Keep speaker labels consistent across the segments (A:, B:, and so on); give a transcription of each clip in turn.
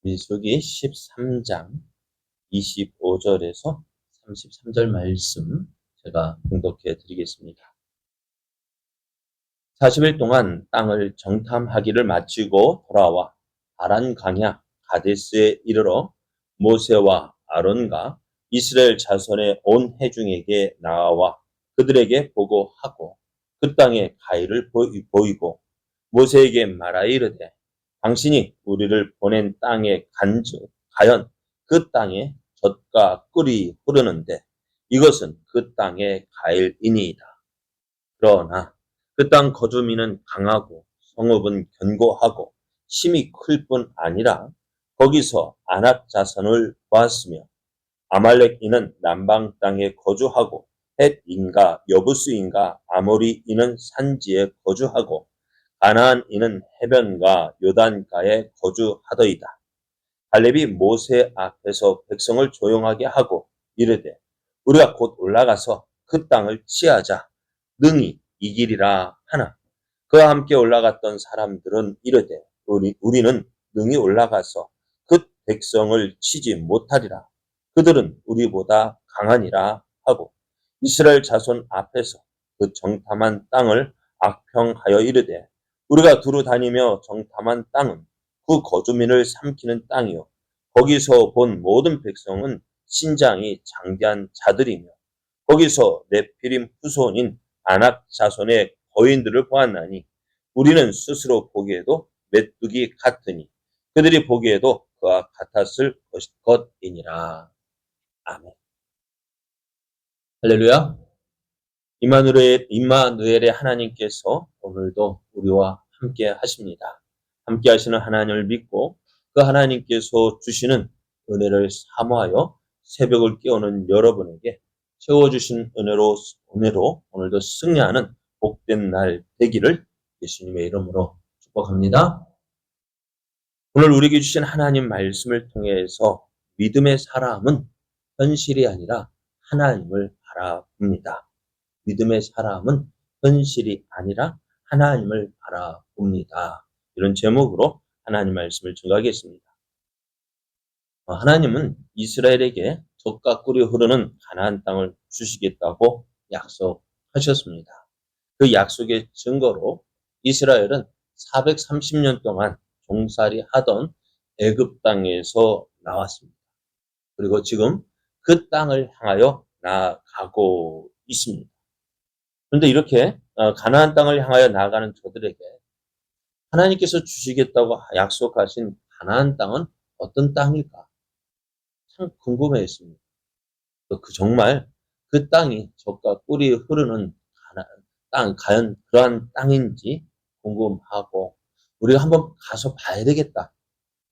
A: 민수기 13장 25절에서 33절 말씀 제가 봉독해 드리겠습니다. 40일 동안 땅을 정탐하기를 마치고 돌아와 바란 강야 가데스에 이르러 모세와 아론과 이스라엘 자손의 온 회중에게 나와 그들에게 보고하고 그 땅에 가히를 보이고 모세에게 말하이르되 당신이 우리를 보낸 땅에 간즉 과연 그 땅에 젖과 꿀이 흐르는데 이것은 그 땅의 가일이니이다. 그러나 그 땅 거주민은 강하고 성읍은 견고하고 힘이 클 뿐 아니라 거기서 아낙 자손을 보았으며 아말렉인은 남방 땅에 거주하고 헷인과 여부스인과 아모리인은 산지에 거주하고 가나안인은 해변과 요단가에 거주하더이다. 갈렙이 모세 앞에서 백성을 조용하게 하고 이르되 우리가 곧 올라가서 그 땅을 치하자 능히 이기리라 하나 그와 함께 올라갔던 사람들은 이르되 우리는 능히 올라가서 그 백성을 치지 못하리라. 그들은 우리보다 강하니라 하고 이스라엘 자손 앞에서 그 정탐한 땅을 악평하여 이르되 우리가 두루 다니며 정탐한 땅은 그 거주민을 삼키는 땅이요 거기서 본 모든 백성은 신장이 장대한 자들이며 거기서 네피림 후손인 아낙 자손의 거인들을 보았나니 우리는 스스로 보기에도 메뚜기 같으니 그들이 보기에도 그와 같았을 것이니라. 아멘. 할렐루야. 임마누엘의 하나님께서 오늘도 우리와 함께 하십니다. 함께 하시는 하나님을 믿고 그 하나님께서 주시는 은혜를 사모하여 새벽을 깨우는 여러분에게 채워주신 은혜로 오늘도 승리하는 복된 날 되기를 예수님의 이름으로 축복합니다. 오늘 우리에게 주신 하나님 말씀을 통해서 믿음의 사람은 현실이 아니라 하나님을 바라봅니다. 믿음의 사람은 현실이 아니라 하나님을 바라봅니다. 이런 제목으로 하나님 말씀을 증거하겠습니다. 하나님은 이스라엘에게 젖과 꿀이 흐르는 가나안 땅을 주시겠다고 약속하셨습니다. 그 약속의 증거로 이스라엘은 430년 동안 종살이 하던 애굽 땅에서 나왔습니다. 그리고 지금 그 땅을 향하여 나아가고 있습니다. 그런데 이렇게 가나안 땅을 향하여 나아가는 저들에게 하나님께서 주시겠다고 약속하신 가나안 땅은 어떤 땅일까? 참 궁금해했습니다. 정말 그 땅이 젖과 꿀이 흐르는 땅, 과연 그러한 땅인지 궁금하고 우리가 한번 가서 봐야 되겠다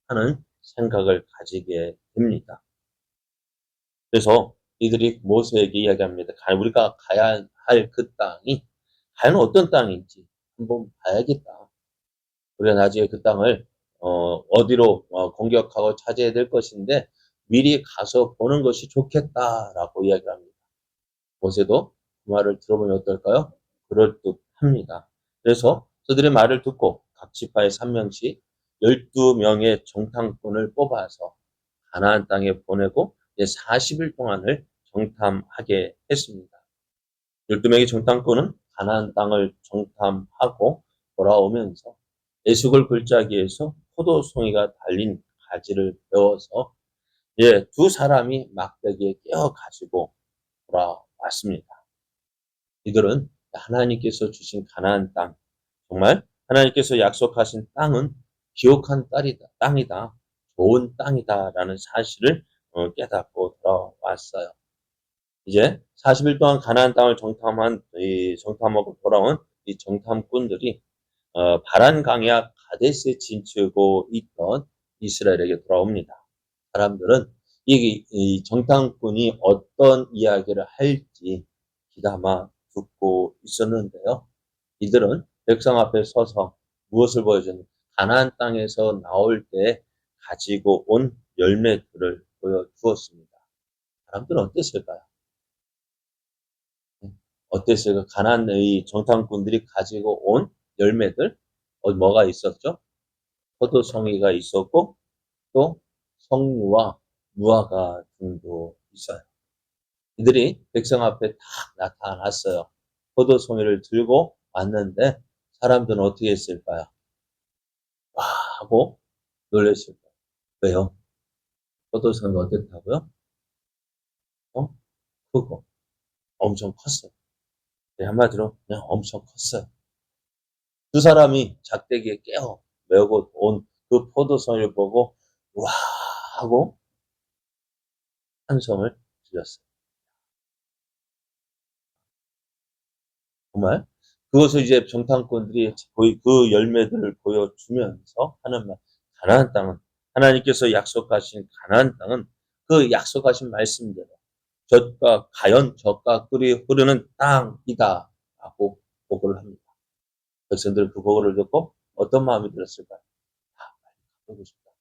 A: 하는 생각을 가지게 됩니다. 그래서 이들이 모세에게 이야기합니다. 우리가 가야 할 그 땅이 과연 어떤 땅인지 한번 봐야겠다. 우리가 나중에 그 땅을 어디로 공격하고 차지해야 될 것인데 미리 가서 보는 것이 좋겠다라고 이야기를 합니다. 모세도 그 말을 들어보면 어떨까요? 그럴듯합니다. 그래서 그들의 말을 듣고 각 지파의 3명씩 12명의 정탐꾼을 뽑아서 가나안 땅에 보내고 40일 동안을 정탐하게 했습니다. 12명의 정탐꾼은 가나안 땅을 정탐하고 돌아오면서 에스골 골짜기에서 포도송이가 달린 가지를 베어서 두 사람이 막대기에 끼어 가지고 돌아왔습니다. 이들은 하나님께서 주신 가나안 땅, 정말 하나님께서 약속하신 땅은 기억한 땅이다, 좋은 땅이다라는 사실을 깨닫고 돌아왔어요. 이제 40일 동안 가나안 땅을 정탐하고 돌아온 이 정탐꾼들이 바란 강야 가데스에 진치고 있던 이스라엘에게 돌아옵니다. 사람들은 이 정탐꾼이 어떤 이야기를 할지 귀담아 듣고 있었는데요. 이들은 백성 앞에 서서 무엇을 보여줬는지 가나안 땅에서 나올 때 가지고 온 열매들을 보여주었습니다. 사람들은 어땠을까요? 어땠어요? 가나안의 정탐꾼들이 가지고 온 열매들 뭐가 있었죠? 포도송이가 있었고 또 성류와 무화과 등도 있어요. 이들이 백성 앞에 딱 나타났어요. 포도송이를 들고 왔는데 사람들은 어떻게 했을까요? 와 하고 놀랐을 거예요. 왜요? 포도송이가 어땠다고요? 어? 크고 엄청 컸어요. 네, 한마디로 그냥 엄청 컸어요. 두 사람이 작대기에 깨어 메고 온 그 포도송이를 보고 와 하고 한성을 질렀어요. 정말 그것을 이제 정탐꾼들이 그 열매들을 보여주면서 하는 말, 가나안 땅은 하나님께서 약속하신 가나안 땅은 그 약속하신 말씀대로 젖과 가연 젖과 꿀이 흐르는 땅이다라고 보고를 합니다. 백성들은 그 보고를 듣고 어떤 마음이 들었을까요? 아, 빨리 가보고 싶다.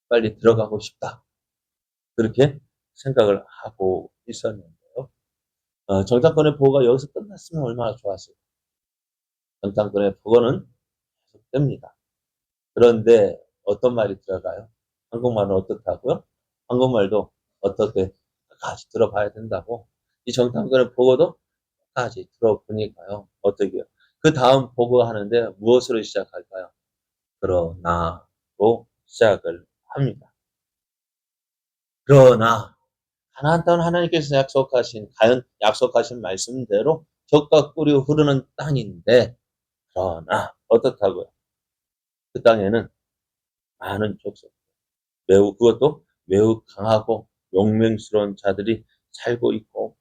A: 빨리 들어가고 싶다. 그렇게 생각을 하고 있었는데요. 정탐꾼의 보고가 여기서 끝났으면 얼마나 좋았을까요? 정탐꾼의 보고는 계속됩니다. 그런데 어떤 말이 들어가요? 한국말은 어떻다고요? 한국말도 어떻게 끝까지 들어봐야 된다고. 이 정탐꾼의 보고도 끝까지 들어보니까요. 어떻게요? 그 다음 보고하는데 무엇으로 시작할까요? 그러나로 시작을 합니다. 그러나 가나안 땅은 하나님께서 약속하신 말씀대로 젖과 꿀이 흐르는 땅인데 그러나 어떻다고요? 그 땅에는 많은 족속 그것도 매우 강하고 용맹스러운 자들이 살고 있고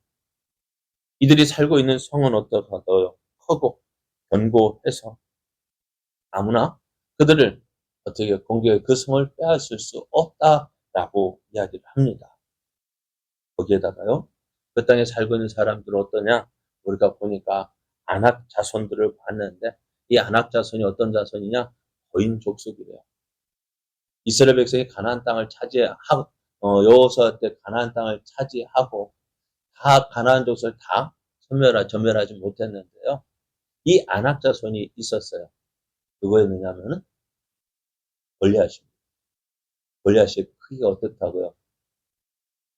A: 이들이 살고 있는 성은 어떠하더요? 크고 견고해서 아무나 그들을 어떻게 공격해 그 성을 빼앗을 수 없다라고 이야기를 합니다. 거기에다가요. 그 땅에 살고 있는 사람들은 어떠냐? 우리가 보니까 아낙 자손들을 봤는데 이 아낙 자손이 어떤 자손이냐? 거인 족속이래요. 이스라엘 백성이 가나안 땅을 차지하고 여호수아 때 가나안 땅을 차지하고 다 가나안 족속을 다 전멸하지 못했는데요. 이 아낙 자손이 있었어요. 누구였느냐면은 골리앗입니다. 골리앗의 크기가 어떻다고요?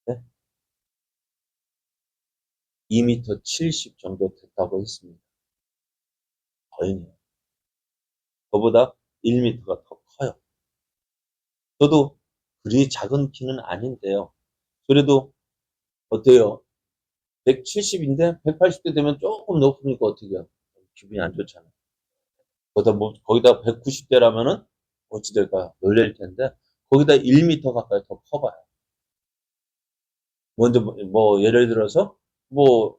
A: 네? 2m 70 정도 됐다고 했습니다. 거인이에요. 그보다 1m가 더 커요. 저도 그리 작은 키는 아닌데요. 그래도 어때요? 170인데 180대 되면 조금 높으니까 어떻게 해요? 기분이 안 좋잖아요. 거기다 190대라면은 어찌 될까요? 놀랄 텐데 거기다 1m 가까이 더 커봐요. 먼저 예를 들어서 뭐,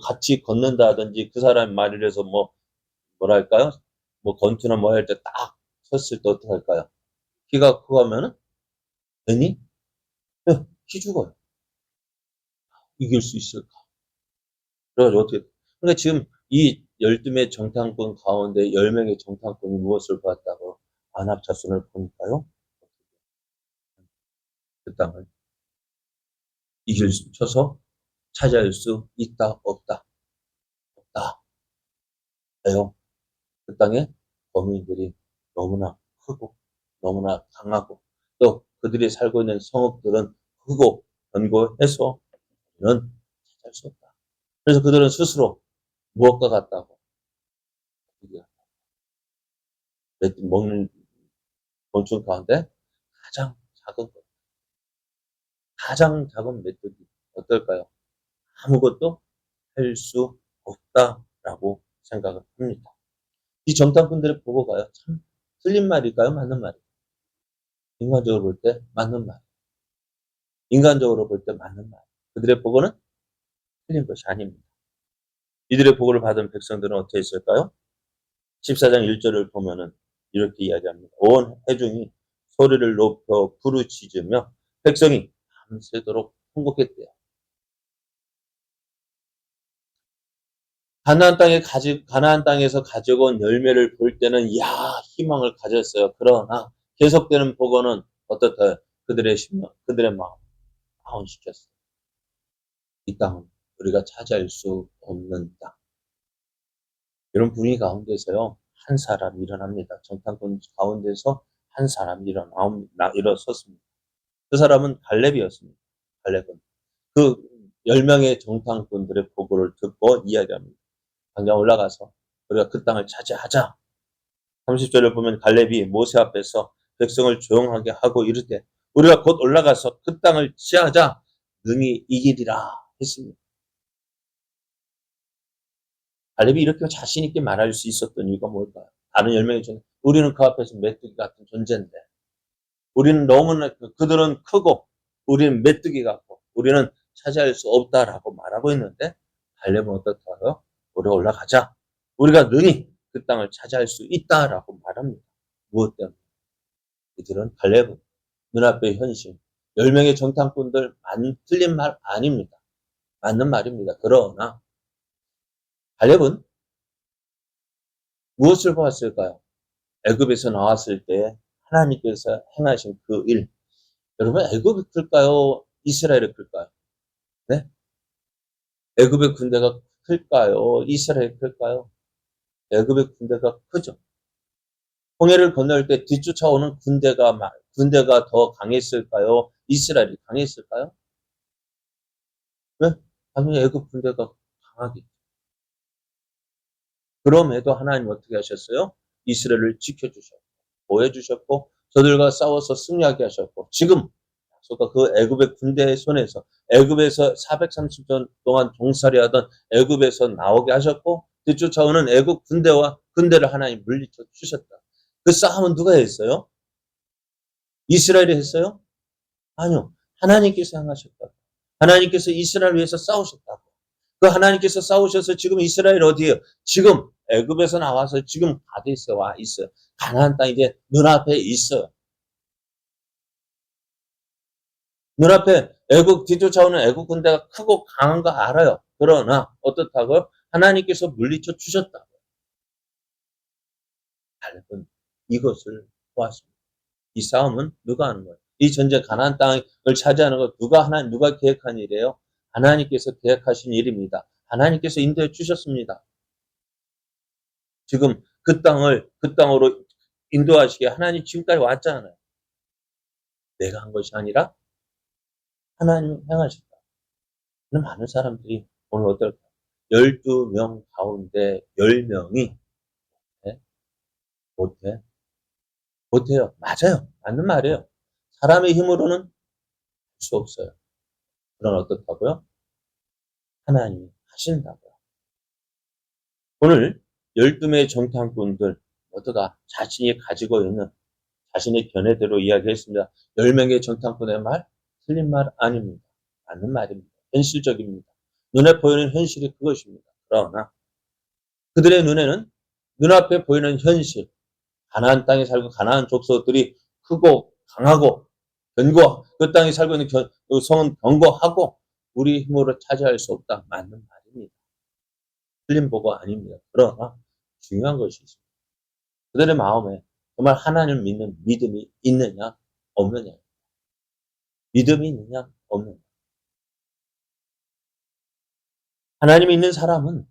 A: 같이 걷는다든지 그 사람이 말을 해서 뭐랄까요? 권투나 할 때 딱 섰을 때 어떻게 할까요? 키가 크고 하면은 괜히 죽어요. 이길 수 있을까? 그래가지고 어떻게 그러니까 지금 이 12명 정탐꾼 가운데 10명의 정탐꾼이 무엇을 봤다고 안압자손을 보니까요. 그 땅을 쳐서 차지할 수 있다 없다 없다 해요. 그 땅에 범인들이 너무나 크고 너무나 강하고 또 그들이 살고 있는 성읍들은 크고 견고해서 는 차지할 수 없다. 그래서 그들은 스스로 무엇과 같다고 먹는 곤충 가운데 가장 작은 것, 가장 작은 메뚜기 어떨까요? 아무것도 할 수 없다라고 생각을 합니다. 이 정탐꾼들의 보고가요, 참 틀린 말일까요? 맞는 말일까요? 인간적으로 볼 때 맞는 말. 인간적으로 볼 때 맞는 말. 그들의 보고는 틀린 것이 아닙니다. 이들의 보고를 받은 백성들은 어떻게 했을까요? 14장 1절을 보면은 이렇게 이야기합니다. 온 회중이 소리를 높여 부르짖으며 백성이 밤새도록 통곡했대요. 가나안 땅에서 가져온 열매를 볼 때는 희망을 가졌어요. 그러나 계속되는 보고는 어떻다? 그들의 심령, 그들의 마음 다운시켰어요. 이 땅은 우리가 차지할 수 없는 땅. 이런 분위기 가운데서요, 한 사람이 일어납니다. 정탐꾼 가운데서 한 사람이 일어섰습니다. 그 사람은 갈렙이었습니다. 갈렙은. 그 10명의 정탐꾼들의 보고를 듣고 이야기합니다. 당장 올라가서 우리가 그 땅을 차지하자. 30절을 보면 갈렙이 모세 앞에서 백성을 조용하게 하고 이르되 우리가 곧 올라가서 그 땅을 취하자 능히 이기리라 했습니다. 갈렙이 이렇게 자신 있게 말할 수 있었던 이유가 뭘까요? 다른 10명이 중에 우리는 그 앞에서 메뚜기 같은 존재인데 우리는 너무나 그들은 크고 우리는 메뚜기 같고 우리는 차지할 수 없다라고 말하고 있는데 갈렙은 어떻다고요? 우리가 올라가자. 우리가 능히 그 땅을 차지할 수 있다라고 말합니다. 무엇 때문에? 이들은 갈렙은 눈앞의 현실, 10명의 정탐꾼들 틀린 말 아닙니다. 맞는 말입니다. 그러나 갈렙은 무엇을 보았을까요? 애굽에서 나왔을 때 하나님께서 행하신 그 일. 여러분 애굽이 클까요? 이스라엘이 클까요? 네? 애굽의 군대가 클까요? 이스라엘이 클까요? 애굽의 군대가 크죠. 홍해를 건널 때 뒤쫓아오는 군대가 더 강했을까요? 이스라엘이 강했을까요? 왜? 당연히 애굽 군대가 강하겠죠. 그럼에도 하나님 어떻게 하셨어요? 이스라엘을 지켜주셨고 보호해주셨고 저들과 싸워서 승리하게 하셨고 지금 그 애굽의 군대의 손에서 애굽에서 430년 동안 종살이하던 애굽에서 나오게 하셨고 뒤쫓아오는 애굽 군대를 하나님 물리쳐 주셨다. 그 싸움은 누가 했어요? 이스라엘이 했어요? 아니요. 하나님께서 행하셨다. 하나님께서 이스라엘 위해서 싸우셨다고. 그 하나님께서 싸우셔서 지금 이스라엘 어디에요? 지금 애굽에서 나와서 지금 가데스에 와 있어요. 가나안 땅 이제 눈앞에 있어요. 눈앞에 뒤쫓아오는 애굽 군대가 크고 강한 거 알아요. 그러나 어떻다고요? 하나님께서 물리쳐 주셨다고. 갈렙은 이것을 보았습니다. 이 싸움은 누가 하는 거예요? 이 전쟁 가나안 땅을 차지하는 거 누가 계획한 일이에요? 하나님께서 계획하신 일입니다. 하나님께서 인도해 주셨습니다. 지금 그 땅으로 인도하시게 하나님 지금까지 왔잖아요. 내가 한 것이 아니라 하나님 행하셨다. 많은 사람들이 오늘 어떨까요? 12명 가운데 10명이 못해요. 맞아요. 맞는 말이에요. 사람의 힘으로는 할 수 없어요. 그러나 어떻다고요? 하나님이 하신다고요. 오늘 12명의 정탐꾼들 모두가 자신이 가지고 있는 자신의 견해대로 이야기했습니다. 10명의 정탐꾼의 말 틀린 말 아닙니다. 맞는 말입니다. 현실적입니다. 눈에 보이는 현실이 그것입니다. 그러나 그들의 눈에는 눈앞에 보이는 현실, 가나안 땅에 살고 가나안 족속들이 크고 강하고 그 땅에 살고 있는 그 성은 견고하고 우리 힘으로 차지할 수 없다. 맞는 말입니다. 틀린 보고 아닙니다. 그러나 중요한 것이 있습니다. 그들의 마음에 정말 하나님을 믿는 믿음이 있느냐 없느냐. 믿음이 있느냐 없느냐. 하나님이 있는 사람은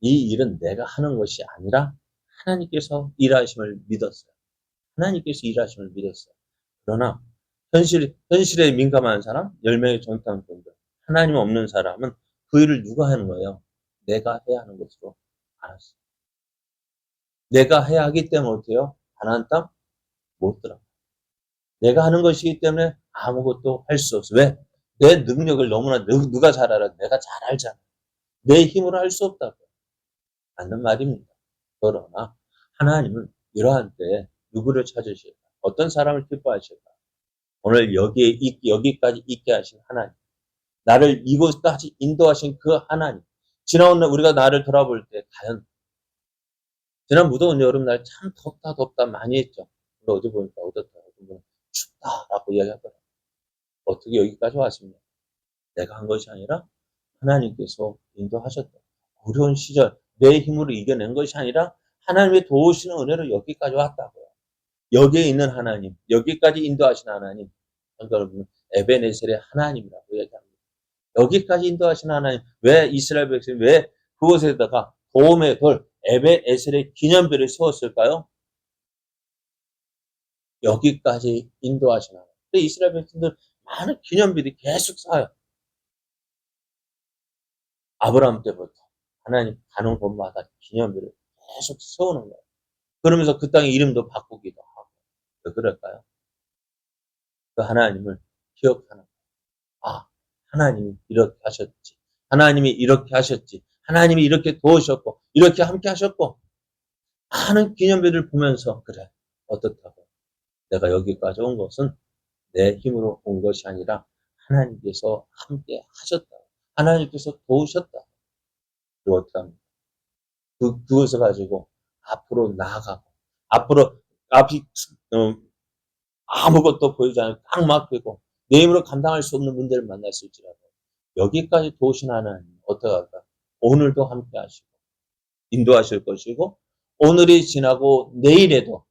A: 이 일은 내가 하는 것이 아니라 하나님께서 일하심을 믿었어요. 하나님께서 일하심을 믿었어요. 그러나 현실에 민감한 사람, 10명의 정탐꾼들, 하나님 없는 사람은 그 일을 누가 하는 거예요? 내가 해야 하는 것으로 알았어요. 내가 해야 하기 때문에 어때요? 가나안 땅 못 들어가요. 내가 하는 것이기 때문에 아무것도 할 수 없어. 왜? 내 능력을 너무나 누가 잘 알아? 내가 잘 알잖아. 내 힘으로 할 수 없다고. 맞는 말입니다. 그러나 하나님은 이러한 때에 누구를 찾으실까? 어떤 사람을 기뻐하실까? 오늘 여기까지 있게 하신 하나님. 나를 이곳까지 인도하신 그 하나님. 지나온 날 우리가 나를 돌아볼 때 과연 지난 무더운 여름날 참 덥다 많이 했죠. 근데 어디 보니까 어떻다. 춥다라고 이야기하더라고요. 어떻게 여기까지 왔습니까? 내가 한 것이 아니라 하나님께서 인도하셨다. 어려운 시절 내 힘으로 이겨낸 것이 아니라 하나님의 도우시는 은혜로 여기까지 왔다고요. 여기에 있는 하나님, 여기까지 인도하신 하나님, 여러분 에베네셀의 하나님이라고 얘기합니다. 여기까지 인도하신 하나님, 왜 이스라엘 백성이 왜 그곳에다가 도움의 돌 에베네셀의 기념비를 세웠을까요? 여기까지 인도하신 하나님. 근데 이스라엘 백성들 많은 기념비들이 계속 쌓여요. 아브라함 때부터 하나님 가는 곳마다 기념비를 계속 세우는 거예요. 그러면서 그 땅의 이름도 바꾸기도 하고. 왜 그럴까요? 그 하나님을 기억하는 거예요. 아, 하나님이 이렇게 하셨지. 하나님이 이렇게 하셨지. 하나님이 이렇게 도우셨고, 이렇게 함께 하셨고, 많은 기념비를 보면서, 그래, 어떻다고. 내가 여기까지 온 것은 내 힘으로 온 것이 아니라 하나님께서 함께 하셨다. 하나님께서 도우셨다. 그리고 어떻게 합니까? 그것을 가지고 앞으로 나아가고, 앞으로, 앞이, 어, 아무것도 보이지 않고 딱 막히고, 내 힘으로 감당할 수 없는 문제를 만났을지라도, 여기까지 도우신 하나님, 어떻게 할까? 오늘도 함께 하시고, 인도하실 것이고, 오늘이 지나고 내일에도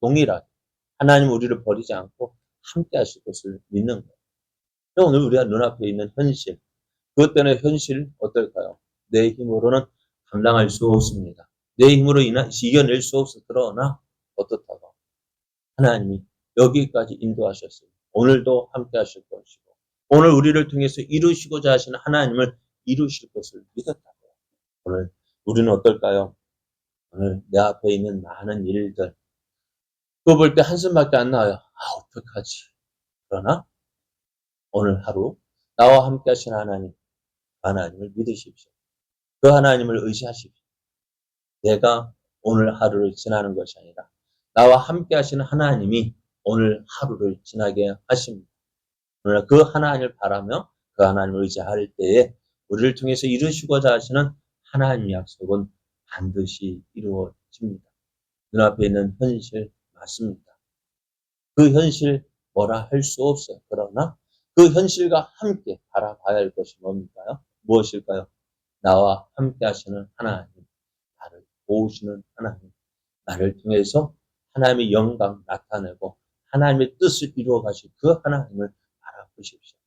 A: 동일하게 하나님 우리를 버리지 않고 함께 하실 것을 믿는 거예요. 오늘 우리가 눈앞에 있는 현실, 그것 때문에 현실 어떨까요? 내 힘으로는 감당할 수 없습니다. 내 힘으로 이겨낼 수 없어. 그러나 어떻다고? 하나님이 여기까지 인도하셨어요. 오늘도 함께 하실 것이고, 오늘 우리를 통해서 이루시고자 하시는 하나님을 이루실 것을 믿었다고요. 오늘 우리는 어떨까요? 오늘 내 앞에 있는 많은 일들, 그거 볼 때 한숨밖에 안 나와요. 아, 어떡하지? 그러나 오늘 하루 나와 함께 하신 하나님을 믿으십시오. 그 하나님을 의지하십시오. 내가 오늘 하루를 지나는 것이 아니라 나와 함께 하시는 하나님이 오늘 하루를 지나게 하십니다. 그러나 그 하나님을 바라며 그 하나님을 의지할 때에 우리를 통해서 이루시고자 하시는 하나님의 약속은 반드시 이루어집니다. 눈앞에 있는 현실 맞습니다. 그 현실 뭐라 할 수 없어요. 그러나 그 현실과 함께 바라봐야 할 것이 뭡니까요? 무엇일까요? 나와 함께 하시는 하나님, 나를 도우시는 하나님, 나를 통해서 하나님의 영광 나타내고 하나님의 뜻을 이루어 가실 그 하나님을 바라보십시오.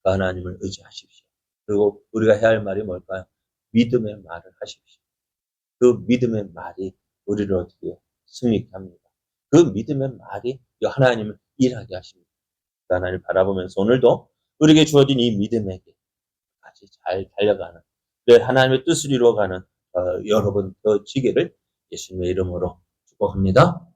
A: 그 하나님을 의지하십시오. 그리고 우리가 해야 할 말이 뭘까요? 믿음의 말을 하십시오. 그 믿음의 말이 우리를 어떻게 해요? 승리케 합니다. 그 믿음의 말이 하나님을 일하게 하십니다. 그 하나님을 바라보면서 오늘도 우리에게 주어진 이 믿음에게 같이 잘 달려가는, 하나님의 뜻을 이루어가는 여러분 되시기를 예수님의 이름으로 축복합니다.